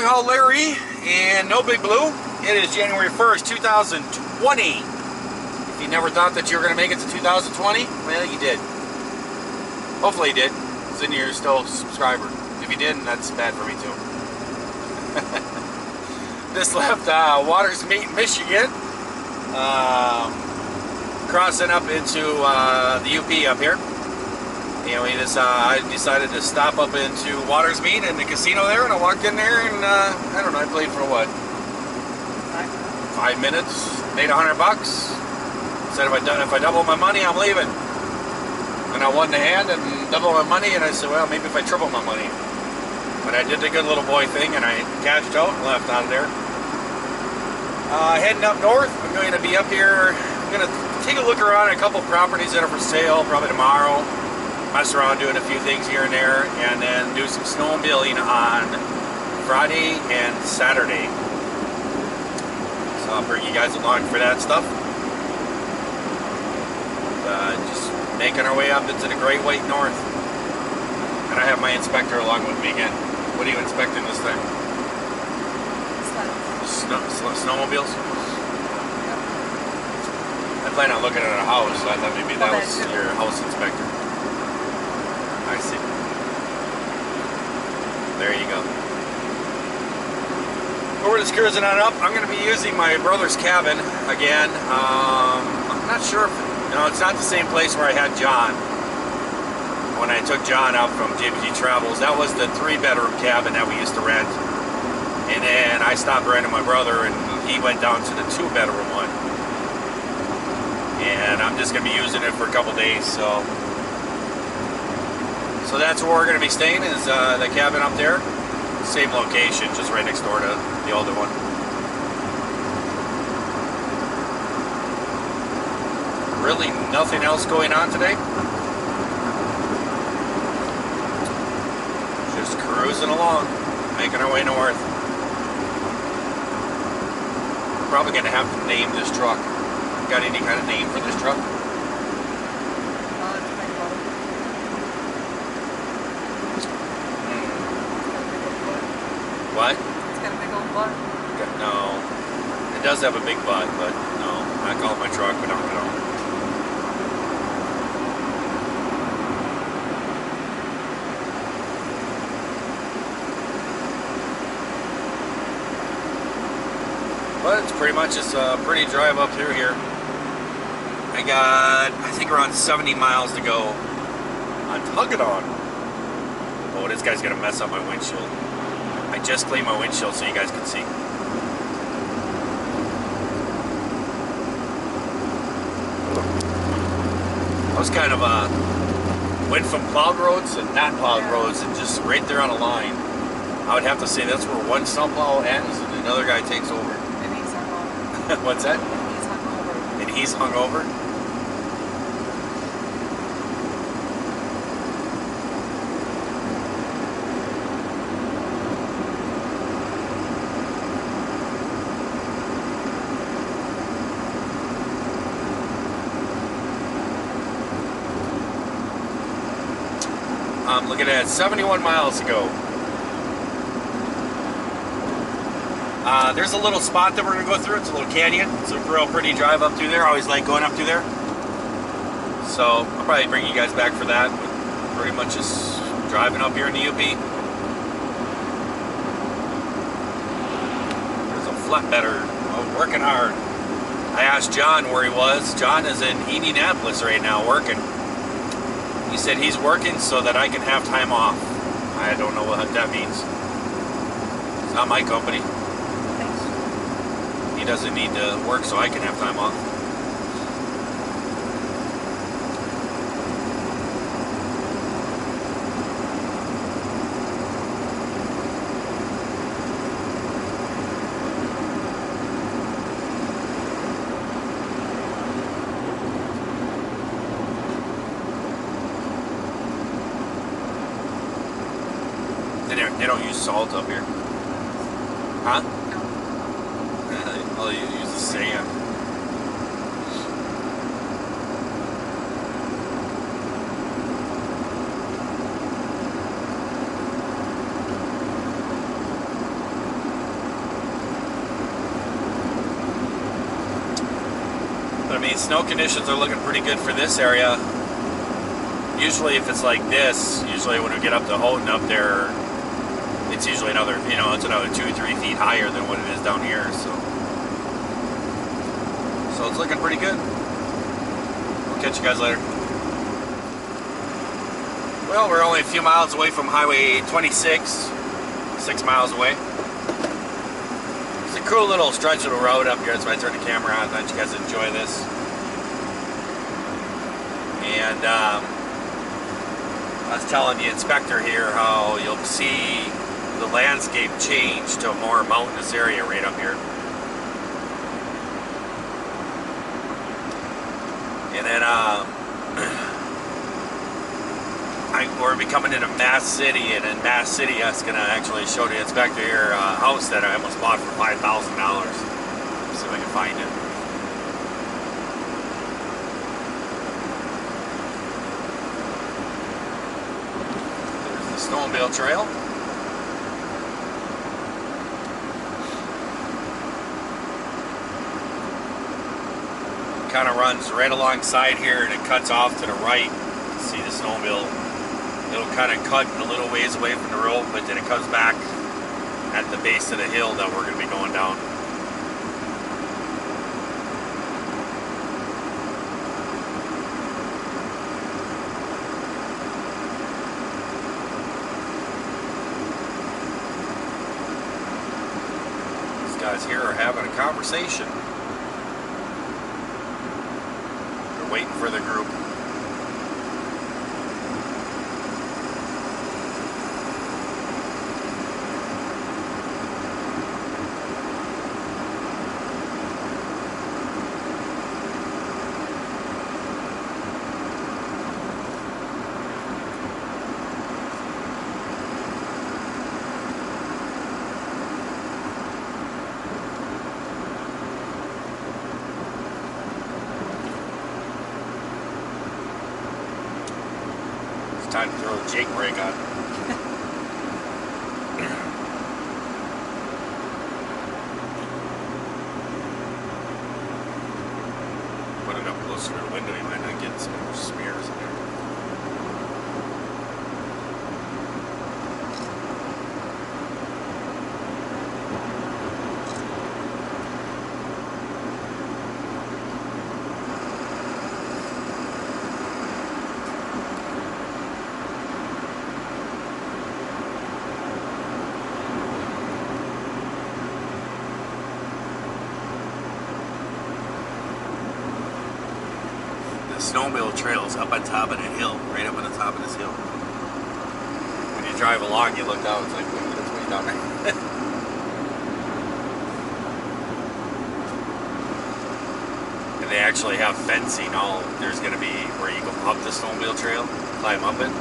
LongHaul Larry and No Big Blue. It is January 1st, 2020. If you never thought that you were going to make it to 2020, well, you did. Hopefully you did, so then you're still a subscriber. If you didn't, that's bad for me too. This left Waters Meet, Michigan, crossing up into the UP up here. And I decided to stop up into Waters Meet in the casino there, and I walked in there, and I don't know, I played for what? 5 minutes, made $100 bucks. Said if I double my money, I'm leaving. And I won the hand and doubled my money, and I said, well, maybe if I triple my money. But I did the good little boy thing, and I cashed out and left out of there. Heading up north, I'm going to be up here. I'm going to take a look around at a couple properties that are for sale, probably tomorrow. Mess around doing a few things here and there, and then do some snowmobiling on Friday and Saturday. So I'll bring you guys along for that stuff. Just making our way up into the Great White North. And I have my inspector along with me again. What are you inspecting this time? Snowmobiles? I plan on looking at a house, so I thought maybe that was your house inspector. I see. There you go. We're just cruising on up. I'm going to be using my brother's cabin again. I'm not sure if, it's not the same place where I had John. When I took John out from JBG Travels, that was the 3-bedroom cabin that we used to rent. And then I stopped renting my brother, and he went down to the 2-bedroom one. And I'm just going to be using it for a couple days, so that's where we're going to be staying, is the cabin up there. Same location, just right next door to the older one. Really nothing else going on today. Just cruising along, making our way north. Probably going to have to name this truck. Got any kind of name for this truck? What? It's got a big old butt. No. It does have a big butt, but no. I call it my truck, but I don't know. But it's pretty much just a pretty drive up through here. I think around 70 miles to go on Tuggadon. Oh, this guy's gonna mess up my windshield. I just cleaned my windshield so you guys can see. I was kind of went from plowed roads and not plowed roads, and just right there on a line. I would have to say that's where one snowplow ends and another guy takes over. And he's hung over. What's that? And he's hung over. And he's hung over? I'm looking at 71 miles to go. There's a little spot that we're going to go through. It's a little canyon. It's a real pretty drive up through there. I always like going up through there. So I'll probably bring you guys back for that. But pretty much just driving up here in the UP. There's a flatbedder. Oh, working hard. I asked John where he was. John is in Indianapolis right now working. He said he's working so that I can have time off. I don't know what that means. It's not my company. Thanks. He doesn't need to work so I can have time off. They don't use salt up here. Huh? No. Well, you use the sand. mean, snow conditions are looking pretty good for this area. Usually if it's like this, usually when we get up to Houghton up there, it's usually another, you know, it's another 2 or 3 feet higher than what it is down here, so it's looking pretty good. We'll catch you guys later. Well, we're only a few miles away from Highway 26, 6 miles away. It's a cool little stretch of the road up here. That's why I turned the camera on. I thought you guys would enjoy this. And I was telling the inspector here how you'll see the landscape change to a more mountainous area right up here. And then we're becoming into Mass City, and in Mass City I was going to actually show the inspector here a house that I almost bought for $5,000. See if I can find it. There's the snowmobile trail. Kind of runs right alongside here, and it cuts off to the right. See the snowmobile. It'll kind of cut a little ways away from the road, but then it comes back at the base of the hill that we're going to be going down. These guys here are having a conversation. They're waiting for the group. Time to throw a Jake brake on. Put it up closer to the window, you might not get some more smears in there. Snowmobile trails up on top of the hill, right up on the top of this hill. When you drive along, you look out, it's like, wait, that's way down there. And they actually have fencing all, there's going to be where you go up the snowmobile trail, climb up it.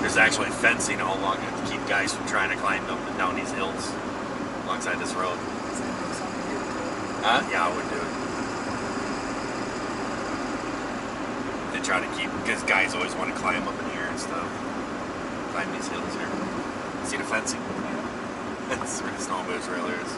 There's actually fencing all along it to keep guys from trying to climb up and down these hills alongside this road. Huh? Yeah, I would do it. Try to keep, because guys always want to climb up in here and stuff. Climb these hills here. See the fencing? That's where the snowmobile trail is.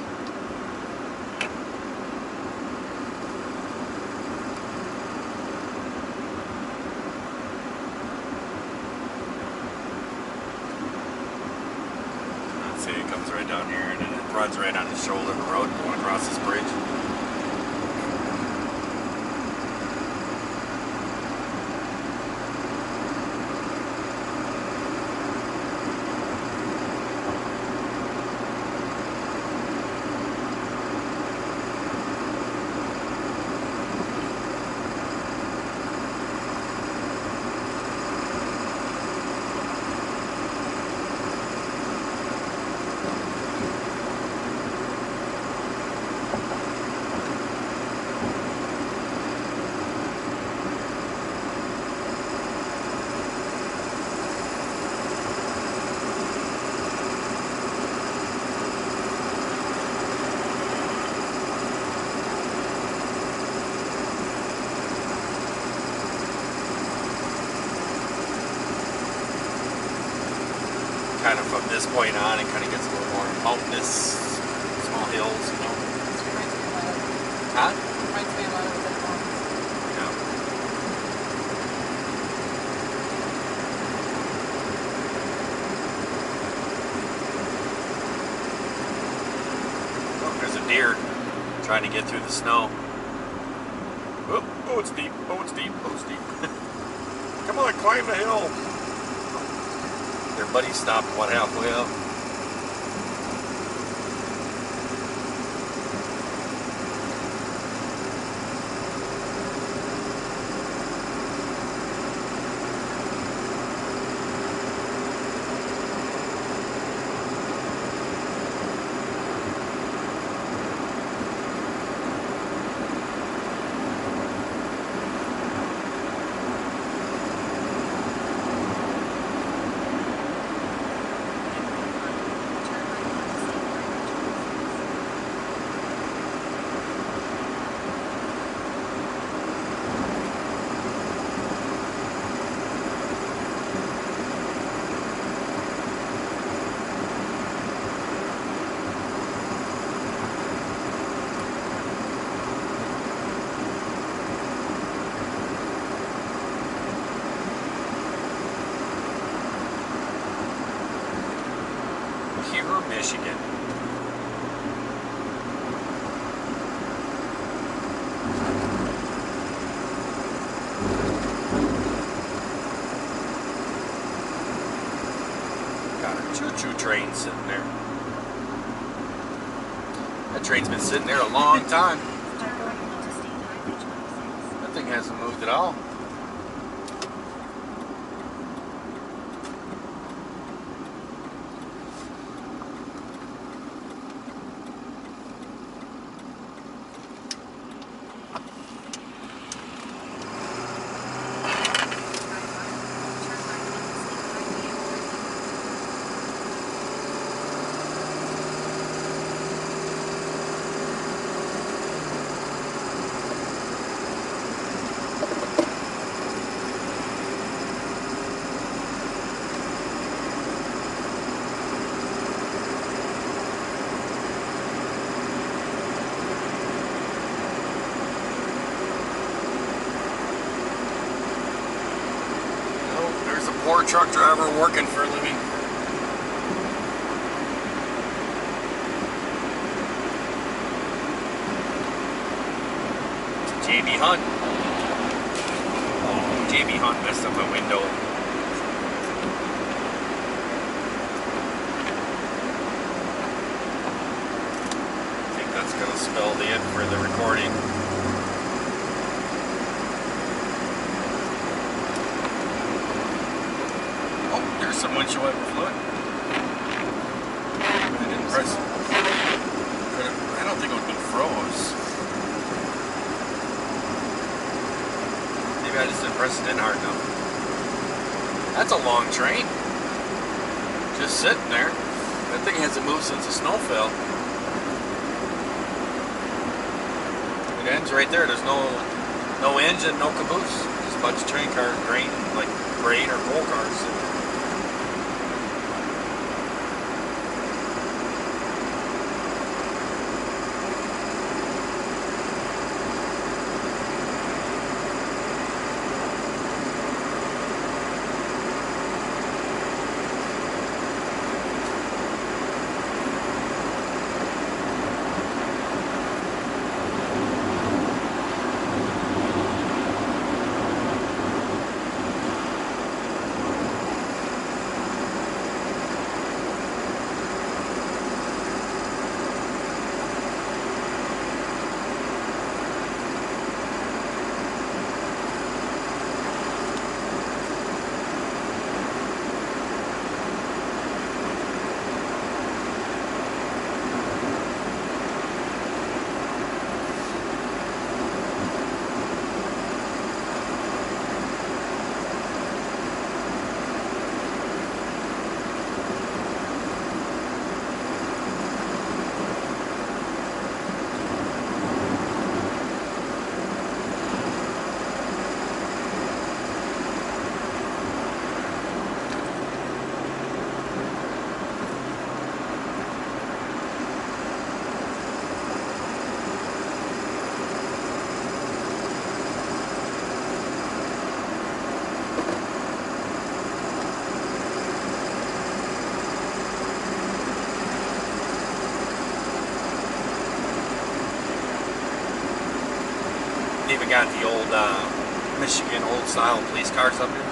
Let's see, it comes right down here and then it runs right on the shoulder of the road going across this bridge. Kind of from this point on, it kind of gets a little more mountainous, small hills, you know. Reminds me of Huh? Reminds me a lot of the ones. deer trying to get through the snow. Oh, it's deep. Oh, it's deep. Oh, it's deep. Come on, climb the hill. Their buddy stopped about halfway up. Michigan. Got a choo-choo train sitting there. That train's been sitting there a long time. That thing hasn't moved at all. Poor truck driver working for a living. It's JB Hunt. Oh, JB Hunt messed up my window. I think that's gonna spell the end for the recording. Some windshield wiper fluid. I didn't press. I don't think it would have been froze. Maybe I just didn't press it in hard enough. That's a long train. Just sitting there. That thing hasn't moved since the snow fell. It ends right there. There's no engine, no caboose. Just a bunch of train cars, grain or coal cars. even got the old Michigan old style police cars up here.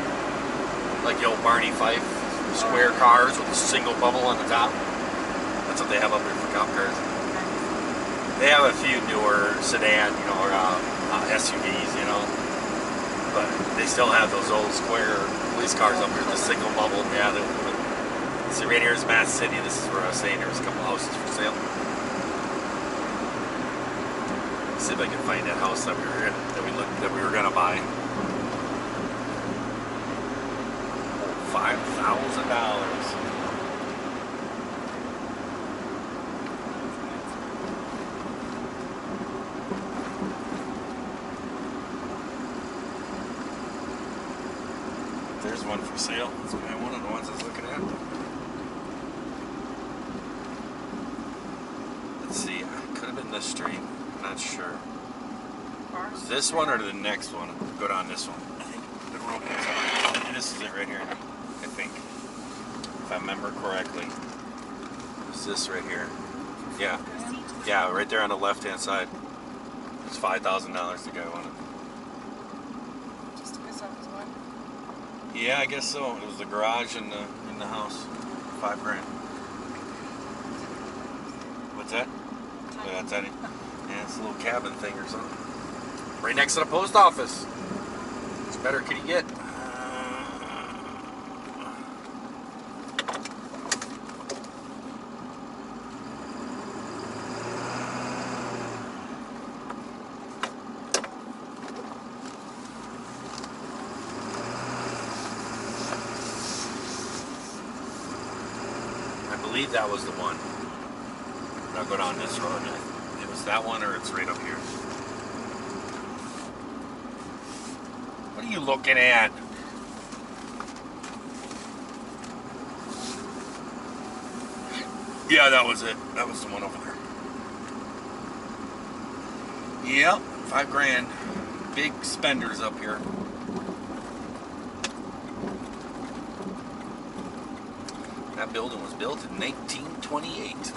Like the old Barney Fife square cars with a single bubble on the top. That's what they have up here for cop cars. They have a few newer sedan, you know, or SUVs, you know. But they still have those old square police cars up here, the single bubble. Yeah, see, right here is Mass City. This is where I was saying there's a couple houses for sale. Let's see if I can find that house that we were gonna buy. $5,000. There's one for sale. That's one of the ones I was looking at. Let's see. It could have been this street. I'm not sure. This one or the next one? Go down this one. I think the road is on. This is it right here. I think. If I remember correctly. It's this right here. Yeah. Yeah, right there on the left hand side. It's $5,000 the guy wanted. Yeah, I guess so. It was the garage and the house. $5 grand. What's that? Oh, yeah, tiny. Yeah, it's a little cabin thing or something. Right next to the post office. What's better could you get? I believe that was the one. I'll go down this road. It was that one or it's right up here. What are you looking at? Yeah, that was it. That was the one over there. Yep, $5 grand. Big spenders up here. That building was built in 1928.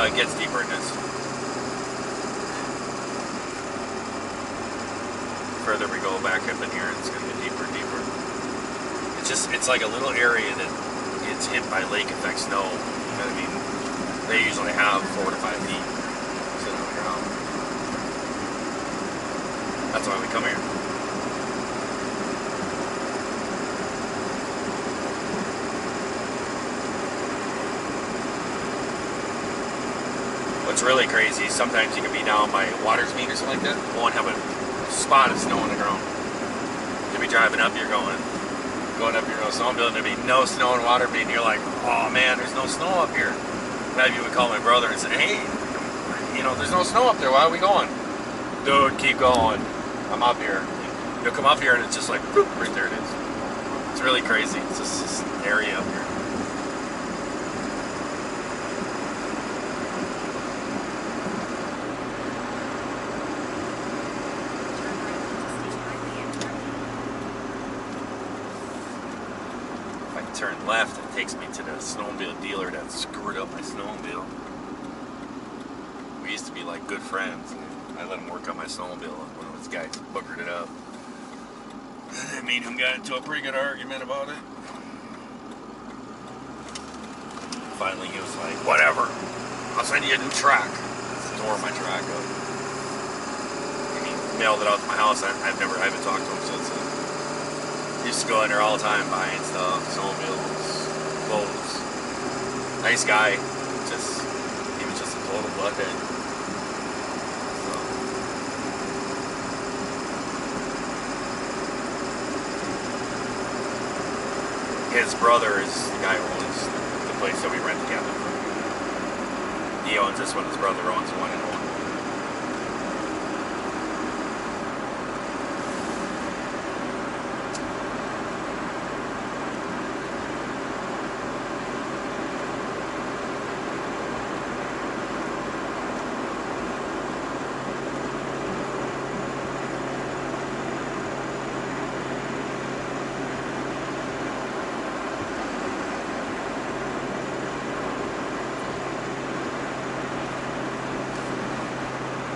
It gets deeper in this. Further we go back up in here, it's going to get deeper and deeper. It's like a little area that gets hit by lake effect snow. I mean, they usually have 4 to 5 feet sitting on the ground. That's why we come here. What's really crazy, sometimes you can be down by water's meet or something like that, won't have a spot of snow on the ground. You'll be driving up, you're going up your snowmobile, and there'll be no snow and water meet, and you're like, oh man, there's no snow up here. Maybe you would call my brother and say, hey, you know, there's no snow up there, why are we going? Dude, keep going. I'm up here. You'll come up here and it's just like, boop, right there it is. It's really crazy. It's just this area up here. Turn left, it takes me to the snowmobile dealer that screwed up my snowmobile. We used to be like good friends. I let him work on my snowmobile when this guy buggered it up. And me and him got into a pretty good argument about it. Finally he was like, whatever, I'll send you a new track. Tore my track up. And he mailed it out to my house. I haven't talked to him since then. Used to go in there all the time buying stuff, snowmobiles, clothes. Nice guy, he was just a total butthead. So. His brother is the guy who owns the place that we rent the cabin from. He owns this one, his brother owns one and one.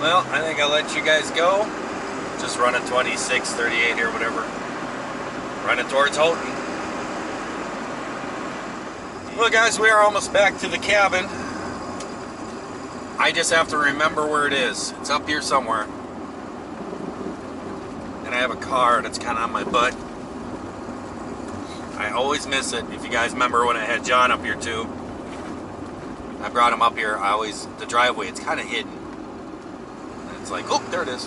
Well, I think I'll let you guys go. Just running 26, 38 here, whatever. Running towards Houghton. Well, guys, we are almost back to the cabin. I just have to remember where it is. It's up here somewhere. And I have a car that's kind of on my butt. I always miss it. If you guys remember when I had John up here too, I brought him up here. The driveway, it's kind of hidden. And it's like, oh, there it is.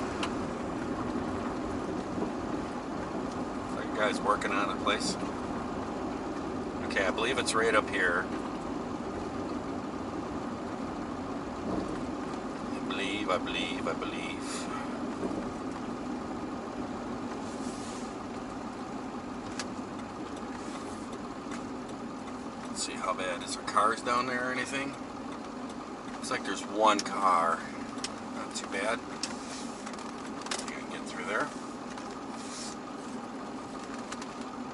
So you guys working on a place? Okay, I believe it's right up here. I believe. Let's see, how bad is there cars down there or anything? Looks like there's one car. Not too bad. You can get through there.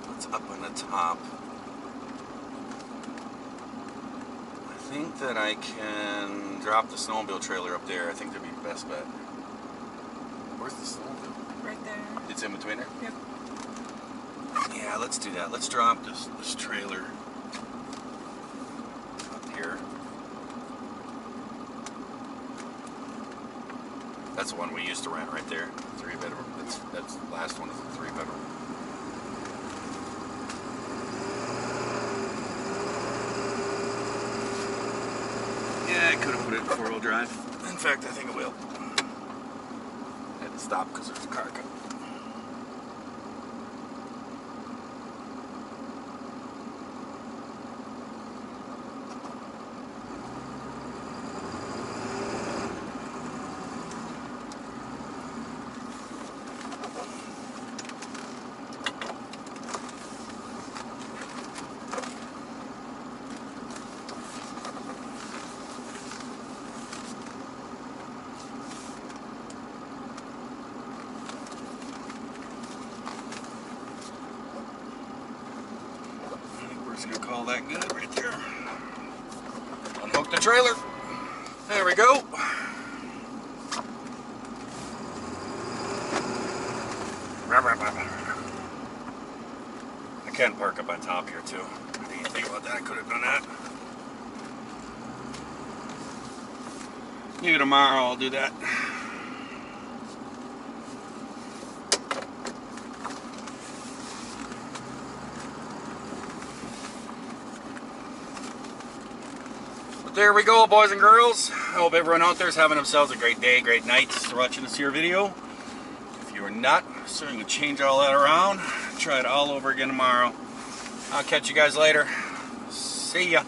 What's up on the top? I think that I can drop the snowmobile trailer up there. I think that'd be the best bet. Where's the snowmobile? Right there. It's in between there? Yep. Yeah, let's do that. Let's drop this trailer up here. That's the one we used to rent right there. 3-bedroom. That's the last one is a 3-bedroom. Yeah, I could have put it in 4-wheel drive. In fact, I think I will. I had to stop because there's a car coming. Gonna call that good right there. Unhook the trailer. There we go. I can park up on top here too. I didn't even think about that. I could have done that. Maybe tomorrow I'll do that. There we go, boys and girls. I hope everyone out there is having themselves a great day, great night watching this here video. If you are not, so I'm going to change all that around. Try it all over again tomorrow. I'll catch you guys later. See ya.